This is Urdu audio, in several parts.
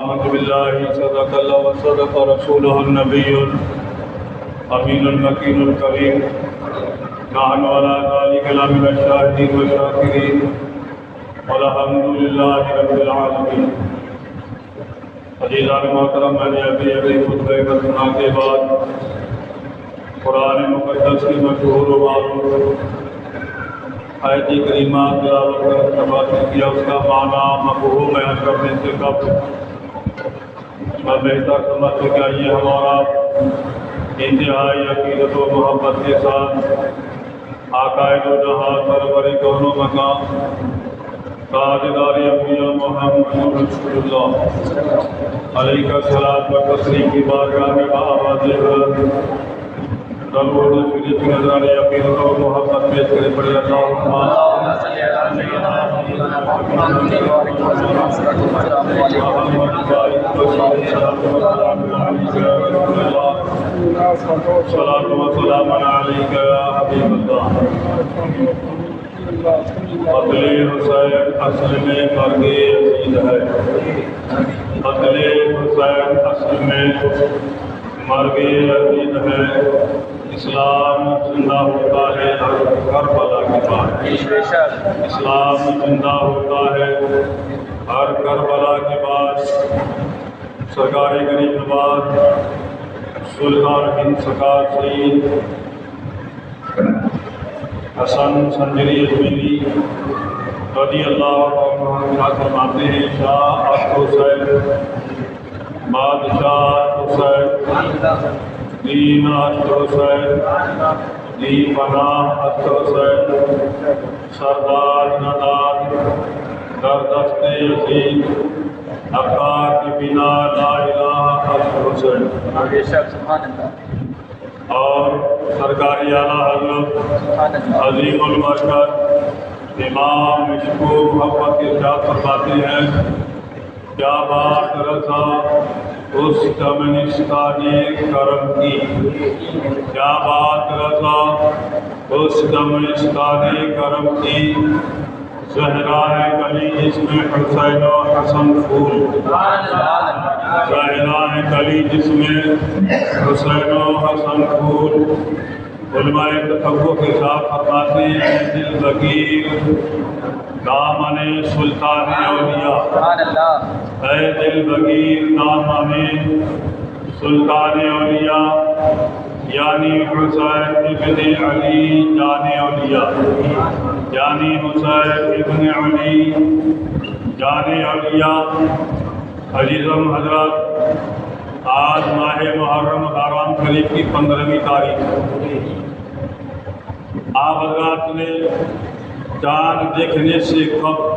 آمنت بالله صدق الله وصدق رسوله النبي الأمين المكين الكريم نحن على ذلك لمن الشاهدين والشاكرين والحمد لله رب العالمين. عزیزان محترم، میں نے ابھی خطبہ کا سنا کے بعد قرآن مقدس کی مشہور و معروف آیت کریمہ تلاوت کر تبادل کیا، اس کا معنی مفہوم بیان کرنے سے قبل میں بہتر سمجھتا کہ یہ ہمارا انتہائی عقیدت و محبت کے ساتھ عقائد و جہاں سرور کون و مقام تاجدار انبیاء محمد رسول اللہ علیہ الصلوۃ والتسلیم کی بارگاہ میں بآواز بلند درود شریف کی نظرانے عقیدت و محبت پیش کرے پڑے اللہم صلی علی سیدنا محمد صلاۃ و سلام علیک یا حبیب اللہ. قتل حسین اصل میں مرگ یزید ہے. قتل حسین اصل میں مرگ یزید ہے. اسلام زندہ ہوتا ہے ہر کربلا کے بعد. اسلام زندہ ہوتا ہے ہر کربلا کے بعد. سرکار غریب نواز سلطان ہند سرکار سید حسن سنجری اجمیری رضی اللہ عنہ فرماتے ہیں شاہ حسین بادشاہ حسین دین حسین دی پناہ حسین سردار ندار در دست یزید افکار کی بنا لا الہ حسین. اور سرکاری اعلیٰ حضرت عظیم البرکت امام مشکو محمد کے ارشاد فرماتے ہیں کیا بات رضا اس کمنستانی کرم کی. کیا بات رضا اس کمنستانی کرم کی. زہرائے گلی جس میں حسین و حسن پھول. زہرائے گلی جس میں حسین و حسن پھول. علماء تصوف کے ساتھ فرماتے ہیں دل بگیر دامن سلطان اولیاء. اے دل بگیر دامن سلطان اولیاء یعنی حسین ابن علی جان اولیاء. یعنی حسین ابن علی جان اولیاء. عزیزم حضرات، آج ماہ محرم حرام شریف کی 15ویں تاریخ. آپ حضرات نے چاند دیکھنے سے قبل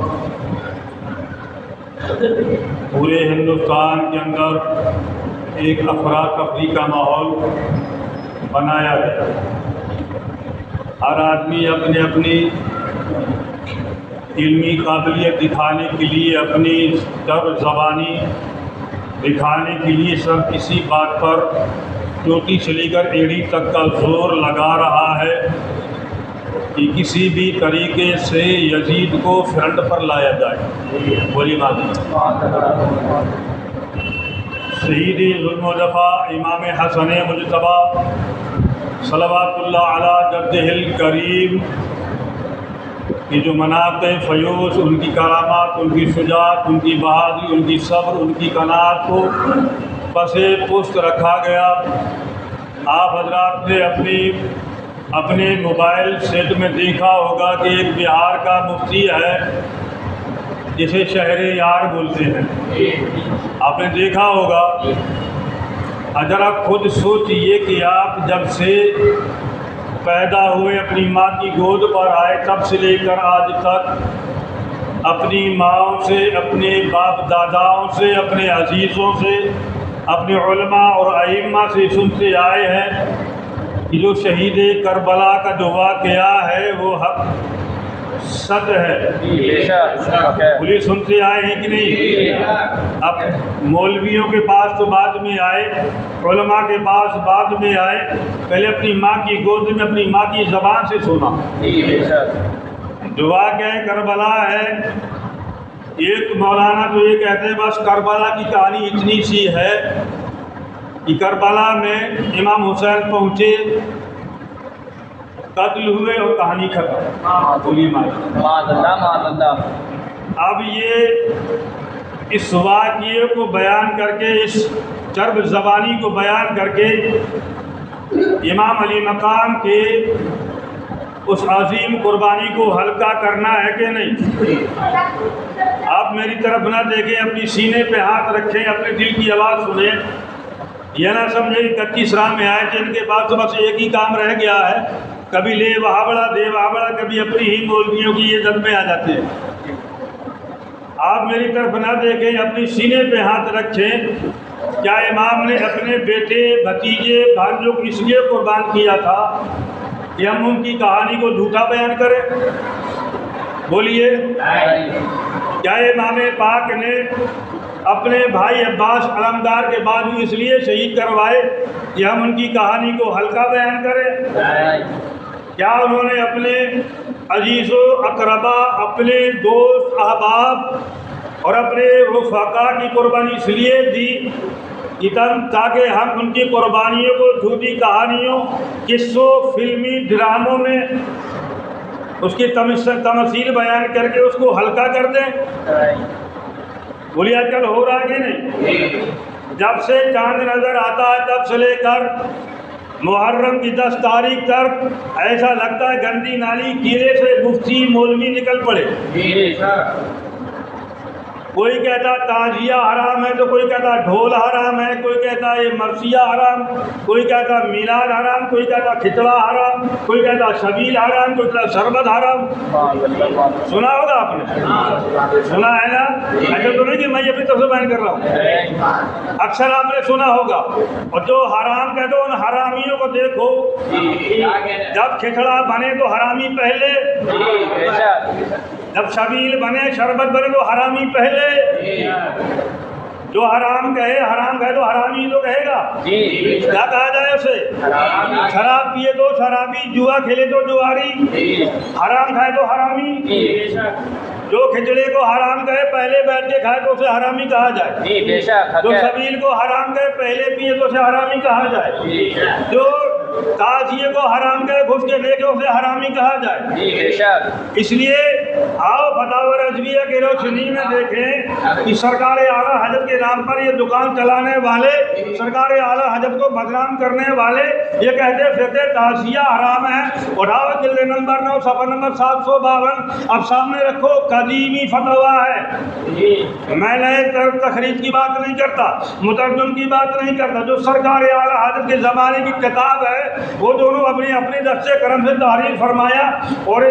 پورے ہندوستان کے اندر ایک افراتفری کا ماحول بنایا گیا. ہر آدمی اپنی اپنی علمی قابلیت دکھانے کے لیے، اپنی زبانی دکھانے کے لیے سب کسی بات پر چوٹی سے لے کر ایڑی تک کا زور لگا رہا ہے کہ کسی بھی طریقے سے یزید کو فرنٹ پر لایا جائے. بولی بات شہید ظلم و جفا امام حسن مجتبیٰ صلوات اللہ علی جدہ الکریم کی جو مناقب فیوز، ان کی کرامات، ان کی شجاعت، ان کی بہادری، ان کی صبر، ان کی قناعت کو پس پشت رکھا گیا. آپ حضرات نے اپنے موبائل سیٹ میں دیکھا ہوگا کہ ایک بہار کا مفتی ہے جسے شہر یار بولتے ہیں. آپ نے دیکھا ہوگا. ذرا خود سوچئے کہ آپ جب سے پیدا ہوئے، اپنی ماں کی گود پر آئے، تب سے لے کر آج تک اپنی ماؤں سے، اپنے باپ داداؤں سے، اپنے عزیزوں سے، اپنے علماء اور ائمہ سے سنتے آئے ہیں کہ جو شہید کربلا کا جو واقعہ ہے وہ حق سچ ہے. پولیس سنتے آئے ہیں کہ نہیں؟ اب مولویوں کے پاس تو بعد میں آئے، علماء کے پاس بعد میں آئے، پہلے اپنی ماں کی گود میں اپنی ماں کی زبان سے سنا. جو واقعہ کربلا ہے ایک مولانا تو یہ کہتے ہیں بس کربلا کی کہانی اتنی سی ہے کہ کربلا میں امام حسین پہنچے، قتل ہوئے اور کہانی ختم، گولی ماری۔ اب یہ اس واقعے کو بیان کر کے، اس چرب زبانی کو بیان کر کے امام علی مقام کے اس عظیم قربانی کو ہلکا کرنا ہے کہ نہیں؟ آپ میری طرف نہ دیکھیں، اپنی سینے پہ ہاتھ رکھیں، اپنے دل کی آواز سنیں، یہ نہ سمجھیں کہ 21 راہ میں آئے کہ ان کے پاس تو بس ایک ہی کام رہ گیا ہے، کبھی لے وہاں بڑا دے وہاں بڑا، کبھی اپنی ہی مولویوں کی یہ جد میں آ جاتے ہیں۔ آپ میری طرف نہ دیکھیں، اپنی سینے پہ ہاتھ رکھیں۔ کیا امام نے اپنے بیٹے، بھتیجے، بھانجوں کو اس لیے قربان کیا تھا کہ ہم ان کی کہانی کو جھوٹا بیان کریں؟ بولیے، کیا امام پاک نے اپنے بھائی عباس علمدار کے بعد بھی اس لیے شہید کروائے کہ ہم ان کی کہانی کو ہلکا بیان کریں؟ کیا انہوں نے اپنے عزیز و اقربا، اپنے دوست احباب اور اپنے رفقا کی قربانی اس لیے دی تاکہ ہم ان کی قربانیوں کو جھوٹی کہانیوں، قصوں، فلمی ڈراموں میں اس کی تمثیل بیان کر کے اس کو ہلکا کر دیں؟ بولیے آج کل ہو رہا کہ نہیں؟ جب سے چاند نظر آتا ہے تب سے لے کر محرم کی 10 تاریخ تک ایسا لگتا ہے گندی نالی کیڑے سے مفتی مولوی نکل پڑے۔ کوئی کہتا تازیہ حرام ہے تو کوئی کہتا ڈھول حرام ہے، کوئی کہتا یہ مرثیہ حرام، کوئی کہتا میلاد حرام، کوئی کہتا کھچڑا حرام، کوئی کہتا شبیل حرام، کوئی کہتا شربت حرام۔ سنا ہوگا آپ نے، سنا ہے نا؟ ایسا تو نہیں کہ میں یہ بھی تفصیل بیان کر رہا ہوں، اکثر آپ نے سنا ہوگا۔ اور جو حرام کہتے ان حرامیوں کو دیکھو، جب کھچڑا بنے تو حرامی پہلے، جب شبیل بنے شربت بنے تو حرامی پہلے۔ جو حرام کہے تو حرامی تو کہے گا، کیا کہا جائے اسے؟ شراب پیے تو شرابی، جوا کھیلے تو جواری، حرام کھائے تو حرامی۔ جو کھچڑے کو حرام کہے پہلے بیٹھ کے کھائے تو اسے حرامی کہا جائے، جو شبیل کو حرام کہے پہلے پیے تو اسے حرامی کہا جائے، جو تعزیے کو حرام کہے گھس کے دیکھے اسے حرامی کہا جائے۔ اس لیے آؤ فتاوی رضویہ کی روشنی میں دیکھیں کہ سرکار اعلیٰ حضرت کے نام پر یہ دکان چلانے والے، سرکار اعلیٰ حضرت کو بدنام کرنے والے یہ کہتے پھرتے تعزیہ حرام ہے۔ اٹھاؤ جلد نمبر 9 صفحہ نمبر 752، اب سامنے رکھو، قدیمی فتویٰ ہے۔ میں نئے تخریج کی بات نہیں کرتا، مترجم کی بات نہیں کرتا، جو سرکار اعلیٰ حضرت کے زمانے کی کتاب ہے وہ دونوں اپنے دست کرم سے تحریر فرمایا، اور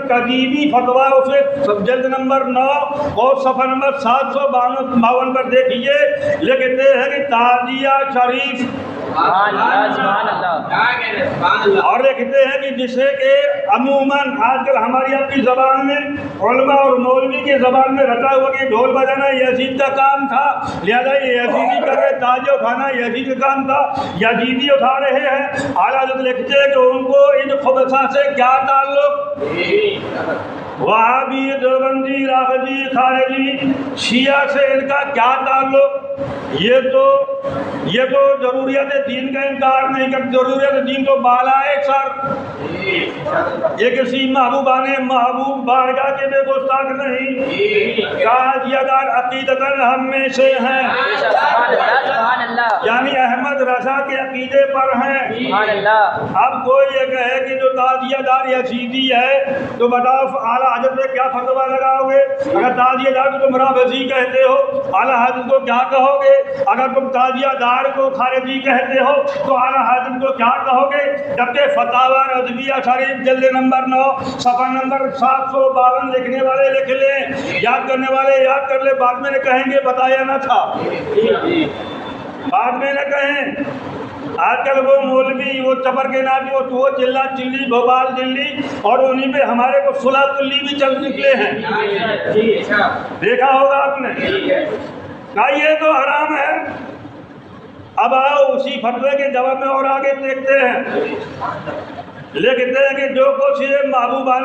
قدیمی فتویٰ اسے جلد نمبر 9 اور صفحہ نمبر 752 پر دیکھیے، لکھتے ہیں کہ تعزیہ شریف، اور لکھتے ہیں کہ جسے کہ عموماً آج کل ہماری اپنی زبان میں علماء اور مولوی کی زبان میں رٹا ہوا کہ ڈھول بجانا یزید کا کام تھا، لہذا یہ یزیدی کر رہے، تاج اٹھانا یزید کا کام تھا، یزیدی اٹھا رہے ہیں۔ اعلیٰ حضرت لکھتے ہیں کہ ان کو ان خبثہ سے کیا تعلق؟ وہابی، دیوبندی، رافضی، خارجی، شیعہ سے ان کا کیا تعلق؟ یہ تو ضروریات دین کا انکار نہیں کرتے، ضروریات دین تو بالا ہے سر، یہ کسی محبوب بارگاہ کے بے گستاخ نہیں، قاضیہ دار عقیدتاً ہم میں سے ہیں، یعنی احمد رضا کے عقیدے پر ہیں۔ اب کوئی یہ کہے کہ جو تعزیہ دار یزیدی ہے تو بتاؤ اعلیٰ حضرت میں کیا فتویٰ لگاؤ گے؟ اگر تعزیہ دار کو تم رافضی کہتے ہو اعلیٰ حضرت کو کیا کہو گے؟ اگر تم تعزیہ دار کو خارجی کہتے ہو تو اعلیٰ حضرت کو کیا کہو گے؟ جبکہ فتاوی رضویہ شریف جلد نمبر 9 صفحہ نمبر 752 لکھنے والے لکھ لیں، یاد کرنے والے یاد کر لیں، بعد میں نہ کہیں گے بتایا نہ تھا، بعد میں نہ کہیں۔ آج کل وہ مولوی، وہ چپر کے نامی، وہ چلا چلی، بھوپال دلی، اور انہی پہ ہمارے کو صلح کلی بھی چل نکلے ہیں، دیکھا ہوگا آپ نے، کہا یہ تو حرام ہے۔ اب آؤ اسی فتوے کے جواب میں اور آگے دیکھتے ہیں، لکھتے ہیں کہ جو کچھ یہ محبوبان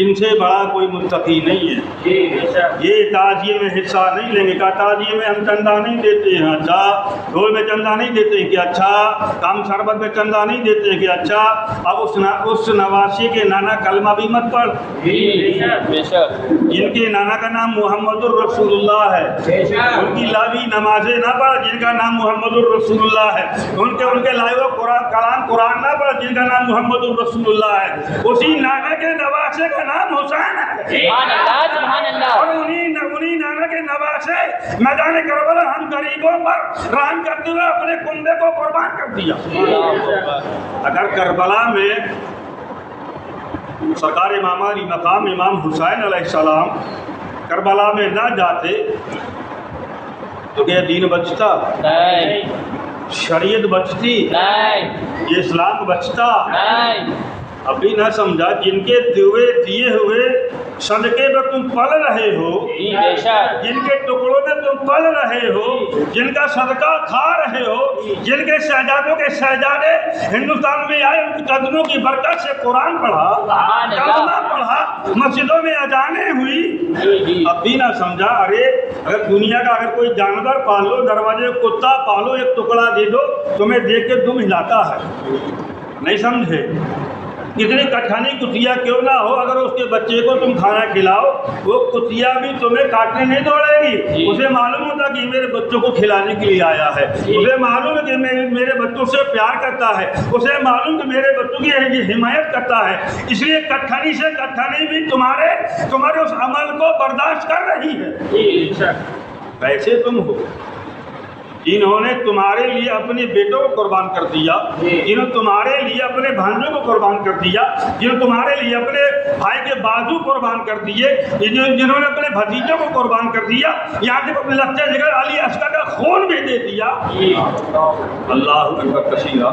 ان سے بڑا کوئی متقی نہیں ہے۔ یہ تعزیے میں حصہ نہیں لیں گے، کہا تعزیے میں ہم چندہ نہیں دیتے ہیں، اچھا ڈھول میں چندہ نہیں دیتے ہیں کہ اچھا کام شربت میں چندہ نہیں دیتے ہیں کہ اچھا اب اس نواشی کے نانا کلمہ بھی مت پڑھ، جن کے نانا کا نام محمد الرسول اللہ ہے، ان کی لاوی نمازیں نہ پڑھ جن کا نام محمد الرسول اللہ ہے، ان کے لائے قرآن نہ پڑھ جن کا نام محمد الرسول اللہ ہے، اسی نانا کے نواسے کا نام حسین ہے، اور انہی نانا کے نواسے میدان کربلا ہم غریبوں پر رحم کرتے ہوئے اپنے کنبے کو قربان کر دیا۔ اگر کربلا میں سرکار امام علی مقام امام حسین علیہ السلام کربلا میں نہ جاتے تو کیا دین بچتا؟ شریعت بچتی؟ یہ اسلام بچتا؟ ابھی نہ سمجھا، جن کے دیے ہوئے صدقے میں تم پل رہے ہو، جن کے ٹکڑوں میں تم پل رہے ہو، جن کا صدقہ کھا رہے ہو، جن کے شہزادوں کے شہزادے ہندوستان میں آئے، ان کے قدموں کی برکت سے قرآن پڑھا، کلمہ پڑھا، مسجدوں میں اذانیں ہوئی، اب بھی نہ سمجھا۔ ارے اگر دنیا کا اگر کوئی جانور پال لو، دروازے کتا پالو، ایک ٹکڑا دے دو، تمہیں دیکھ کے دم ہلاتا ہے، نہیں سمجھے؟ کتنی کٹھانی کتیا کیوں نہ ہو، اگر اس کے بچے کو تم کھانا کھلاؤ، وہ کتیا بھی تمہیں کاٹنے نہیں دوڑے گی، اسے معلوم ہوتا کہ میرے بچوں کو کھلانے کے لیے آیا ہے، اسے معلوم ہے کہ میرے بچوں سے پیار کرتا ہے، اسے معلوم کہ میرے بچوں کی حمایت کرتا ہے، اس لیے کٹھانی سے کٹھانی بھی تمہارے اس عمل کو برداشت کر رہی ہے۔ ویسے تم ہو جنہوں نے تمہارے لیے اپنے بیٹوں کو قربان کر دیا، جنہوں نے تمہارے لیے اپنے بھانجوں کو قربان کر دیا، جنہوں نے تمہارے لیے اپنے بھائی کے بازو قربان کر دیے، جنہوں نے اپنے بھتیجوں کو قربان کر دیا، یہاں تک اپنے لچے جگر علی اصغر کا خون بھی دے دیا۔ اللہ اکبر کثیرا۔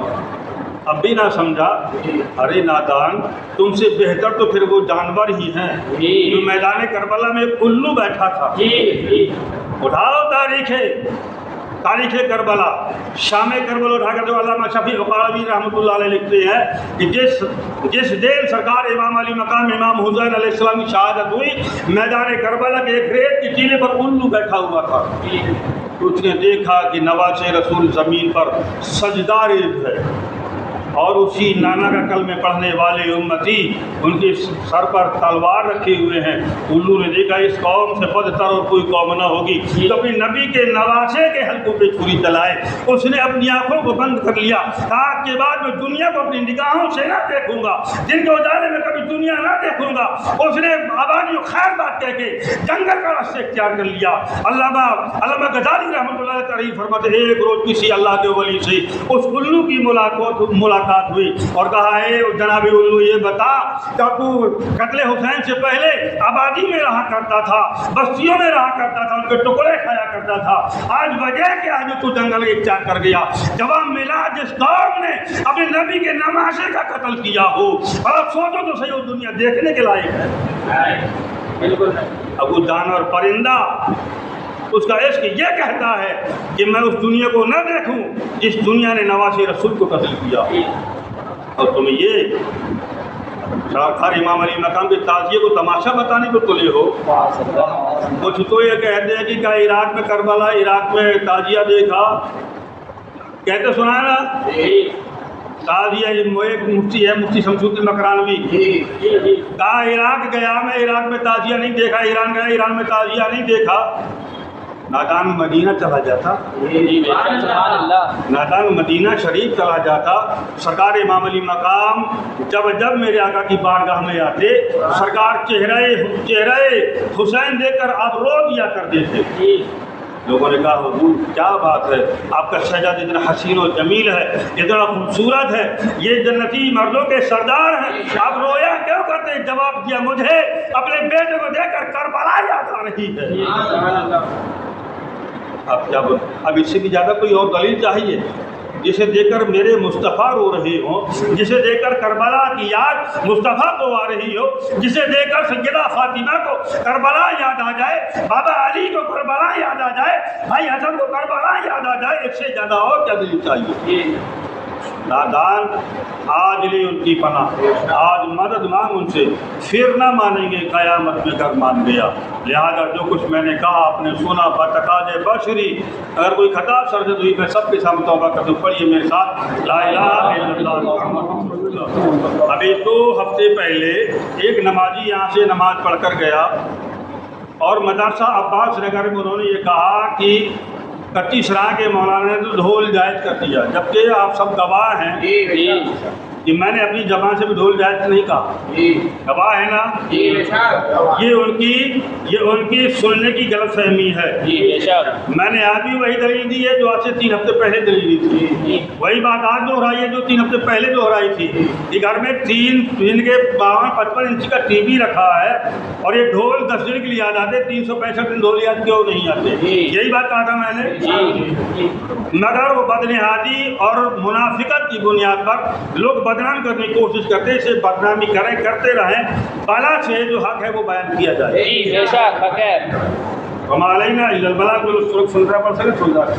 اب بھی نہ سمجھا، ارے نادان، تم سے بہتر تو پھر وہ جانور ہی ہیں جو میدان کربلا میں الو بیٹھا تھا۔ اٹھاؤ تاریخ کربلا، شام کربلا اٹھا کر جو علامہ شفیع قاضی رحمۃ اللہ علیہ لکھتے ہیں کہ جس دن سرکار امام علی مقام امام حسین علیہ السلام کی شہادت ہوئی، میدان کربلا کے ایک ریت کی ٹیلے پر الو بیٹھا ہوا تھا، اس نے دیکھا کہ نواز رسول زمین پر سجدہ ریز ہے، اور اسی نانا کا کلمے پڑھنے والے امتی ان کے سر پر تلوار رکھے ہوئے ہیں۔ الو نے دیکھا اس قوم سے بدتر اور کوئی قوم نہ ہوگی، تو اپنی نبی کے نواسے کے حلقوں پہ چھری چلائے، اس نے اپنی آنکھوں کو بند کر لیا، آج کے بعد میں دنیا کو اپنی نگاہوں سے نہ دیکھوں گا، جن کے اجالے میں کبھی دنیا نہ دیکھوں گا۔ اس نے آبادی و خیر بات کہہ کے جنگل کا راستے اختیار کر لیا۔ علامہ غزالی رحمۃ اللہ تعریف فرماتے ہیں، ایک روز کسی اللہ کے ولی سے اس الو کی ملاقات ہوئی اور کہا، اے جناب الو، یہ بتا کہ تو قتل حسین سے پہلے آبادی میں رہا کرتا تھا، بستیوں میں رہا کرتا تھا، ان کے ٹکڑے کھایا کرتا تھا، آج وجہ کیا ہے جو تو جنگل اختیار کر گیا؟ جواب ملا، جس قوم نے اپنے نبی کے نمازے کا قتل کیا ہو، اور سوچو تو صحیح، وہ دنیا دیکھنے کے لائق ہے؟ بالکل نہیں۔ اب وہ جانور پرندہ اس کا عشق یہ کہتا ہے کہ میں اس دنیا کو نہ دیکھوں جس دنیا نے نواز رسول کو قتل کیا، اور تمہیں یہ سرکار امام علی مقام کے تعزیے کو تماشا بتانے کو تلے ہو۔ کچھ تو یہ کہتے ہیں کہ کیا عراق میں کربلا، عراق میں تعزیہ دیکھا، کہتے سنا نا تعزیہ؟ ایک مفتی ہے، مفتی شمس الدین مکرانوی، کہا عراق گیا میں، عراق میں تعزیہ نہیں دیکھا، ایران گیا، ایران میں تعزیہ نہیں دیکھا۔ نادان مدینہ چلا جاتا، نادان مدینہ شریف چلا جاتا، سرکار امام علی مقام جب میرے آقا کی بارگاہ میں آتے، سرکار چہرے حسین دیکھ کر آپ رو دیا کرتے تھے۔ لوگوں نے کہا، حضور کیا بات ہے، آپ کا شہزادہ اتنا حسین و جمیل ہے، اتنا خوبصورت ہے، یہ جنتی مردوں کے سردار ہیں، آپ رویا کیوں کرتے؟ جواب دیا، مجھے اپنے بیٹے کو دیکھ کر کربلا یاد آ رہی ہے۔ اب اس سے بھی زیادہ کوئی اور دلیل چاہیے؟ جسے دیکھ کر میرے مصطفیٰ رو رہے ہوں، جسے دیکھ کر کربلا کی یاد مصطفیٰ کو آ رہی ہو، جسے دیکھ کر سیدہ فاطمہ کو کربلا یاد آ جائے، بابا علی کو کربلا یاد آ جائے، بھائی حسن کو کربلا یاد آ جائے، اس سے زیادہ اور کیا دلیل چاہیے؟ نادان آج لی ان کی پناہ، آج مدد مانگ ان سے، پھر نہ مانیں گے قیامت میں کر مان گیا۔ لہذا جو کچھ میں نے کہا آپ نے سنا بتقاض بشری، اگر کوئی خطا سرزد ہوئی میں سب کے سامنے توبہ کرتا ہوں، پڑھیے میرے ساتھ لا الہ الا اللہ محمد رسول اللہ۔ ابھی 2 ہفتے پہلے ایک نمازی یہاں سے نماز پڑھ کر گیا اور مدرسہ عباس نگر میں انہوں نے یہ کہا کہ کچی سرا کے مولانا نے تو ڈھول جائز کر دیا، جبکہ آپ سب گواہ ہیں کہ میں نے اپنی زبان سے بھی ڈھول جائز نہیں کہا، گواہ ہے نا؟ یہ ان کی سننے کی غلط فہمی ہے۔ میں نے آج بھی وہی دلیل دی ہے جو آج سے 3 ہفتے پہلے دلیل دی تھی، وہی بات آج دہرائی ہے جو 3 ہفتے پہلے دہرائی تھی کہ گھر میں 3 کے 52-55 انچ کا ٹی وی رکھا ہے اور یہ ڈھول 10 دن کے لیے یاد آتے، 365 دن ڈھول یاد کیوں نہیں آتے؟ یہی بات کہا تھا میں نے۔ مگر وہ بدنہادی اور منافقت کی بنیاد پر لوگ بدنام کرنے کی کوشش کرتے، اسے بدنامی کرتے رہیں، بالا سے جو حق ہے وہ بیان کیا جائے۔ بے شک حق ہے۔ وما علینا الا البلاغ، جو لوگ 15% سن رہا ہے۔